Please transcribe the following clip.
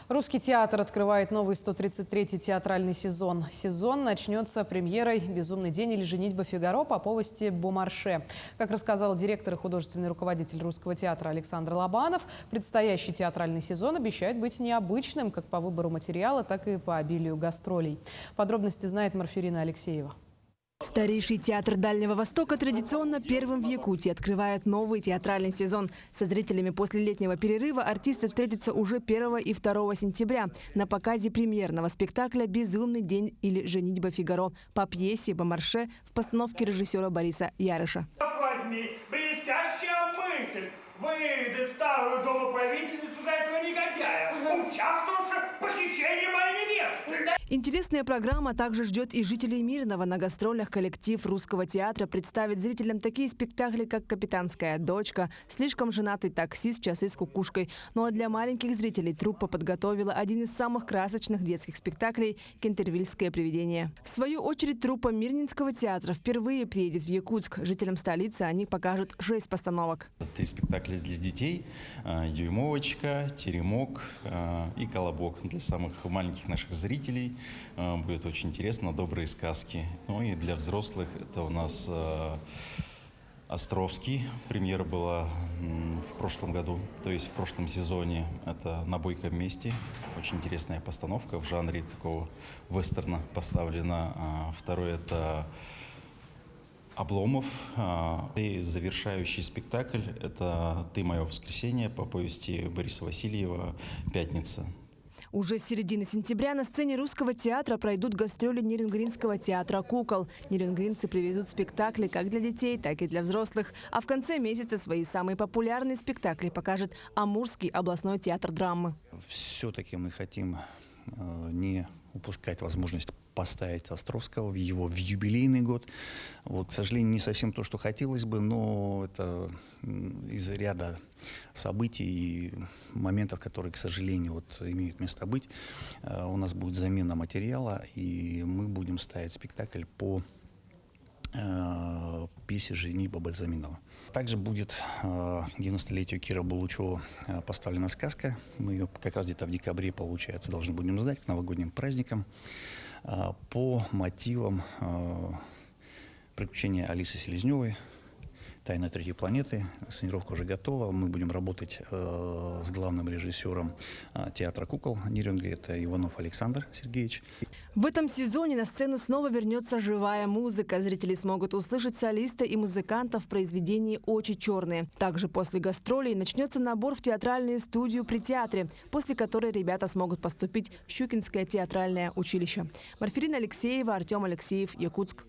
Русский театр открывает новый 133-й театральный сезон. Сезон начнется премьерой «Безумный день» или «Женитьба Фигаро» по повести Бомарше. Как рассказал директор и художественный руководитель Русского театра Александр Лобанов, предстоящий театральный сезон обещает быть необычным как по выбору материала, так и по обилию гастролей. Подробности знает Марфирина Алексеева. Старейший театр Дальнего Востока традиционно первым в Якутии открывает новый театральный сезон. Со зрителями после летнего перерыва артисты встретятся уже 1 и 2 сентября на показе премьерного спектакля «Безумный день» или «Женитьба Фигаро» по пьесе Бомарше в постановке режиссера Бориса Ярыша. Возьми, блестящая мысль! Выдать старую домоправительницу за этого негодяя, участвовавшего в похищении моей невесты! Интересная программа также ждет и жителей Мирного. На гастролях коллектив Русского театра представит зрителям такие спектакли, как «Капитанская дочка», «Слишком женатый таксист», «Часы с кукушкой». Ну а для маленьких зрителей труппа подготовила один из самых красочных детских спектаклей «Кентервильское привидение». В свою очередь труппа Мирнинского театра впервые приедет в Якутск. Жителям столицы они покажут 6 постановок. 3 спектакля для детей: «Дюймовочка», «Теремок» и «Колобок». Для самых маленьких наших зрителей будет очень интересно, добрые сказки. Ну и для взрослых это у нас Островский. Премьера была в прошлом году, то есть в прошлом сезоне. Это «На бойком месте». Очень интересная постановка в жанре такого вестерна поставлена. Второе — это «Обломов». И завершающий спектакль — это «Ты мое воскресенье» по повести Бориса Васильева «Пятница». Уже с середины сентября на сцене Русского театра пройдут гастроли Нерюнгринского театра кукол. Нерюнгринцы привезут спектакли как для детей, так и для взрослых. А в конце месяца свои самые популярные спектакли покажет Амурский областной театр драмы. Все-таки мы хотим не упускать возможность поставить Островского в его юбилейный год. Вот, к сожалению, не совсем то, что хотелось бы, но это из ряда событий и моментов, которые, к сожалению, вот, имеют место быть. У нас будет замена материала, и мы будем ставить спектакль по пьесе «Женитьба Бальзаминова». Также будет к 90-летию Кира Булучева поставлена сказка. Мы ее как раз где-то в декабре, получается, должны будем сдать к новогодним праздникам по мотивам приключения Алисы Селезневой, «Тайна третьей планеты». Сценировка уже готова. Мы будем работать с главным режиссером театра кукол Нерюнгри, это Иванов Александр Сергеевич. В этом сезоне на сцену снова вернется живая музыка. Зрители смогут услышать солиста и музыкантов в произведении «Очи черные». Также после гастролей начнется набор в театральную студию при театре, после которой ребята смогут поступить в Щукинское театральное училище. Марфирина Алексеева, Артем Алексеев, Якутск.